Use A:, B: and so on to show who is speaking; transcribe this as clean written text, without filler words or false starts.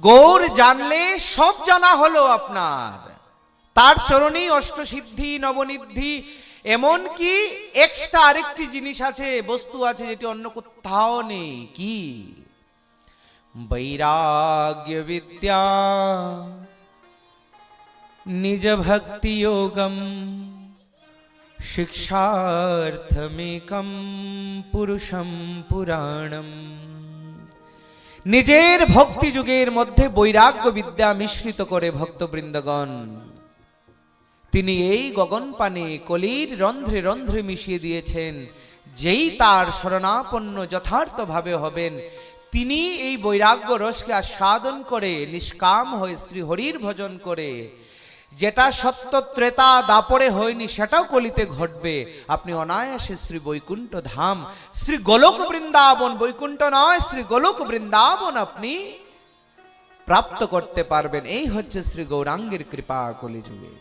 A: গৌর জানলে সব জানা হলো আপনার। তার চরণেই অষ্টসিদ্ধি নবনিদ্ধি, এমন কি এক্সট্রা আরেকটি জিনিস আছে, বস্তু আছে, যেটি অন্য কোথাও নেই। কি? বৈরাগ্য বিদ্যা নিজ ভক্তি যোগম শিক্ষার্থমেকম পুরুষম পুরাণম। নিজের ভক্তি যুগের মধ্যে বৈরাগ্য বিদ্যা মিশ্রিত করে ভক্তবৃন্দগণ তিনি এই গগন পানে কলির রন্ধ্রে রন্ধ্রে মিশিয়ে দিয়েছেন। যেই তার শরণাপন্ন যথার্থভাবে হবেন, তিনি এই বৈরাগ্য রসকে আস্বাদন করে নিষ্কাম হয়ে শ্রী হরির ভজন করে, যেটা সত্য ত্রেতা দাপরে হয়নি সেটাও কলিতে ঘটবে। আপনি অনায়াসে শ্রী বৈকুণ্ঠ ধাম, শ্রী গোলক বৃন্দাবন, বৈকুণ্ঠ নয় শ্রী গোলক বৃন্দাবন আপনি প্রাপ্ত করতে পারবেন। এই হচ্ছে শ্রী গৌরাঙ্গের কৃপা কলিযুগে।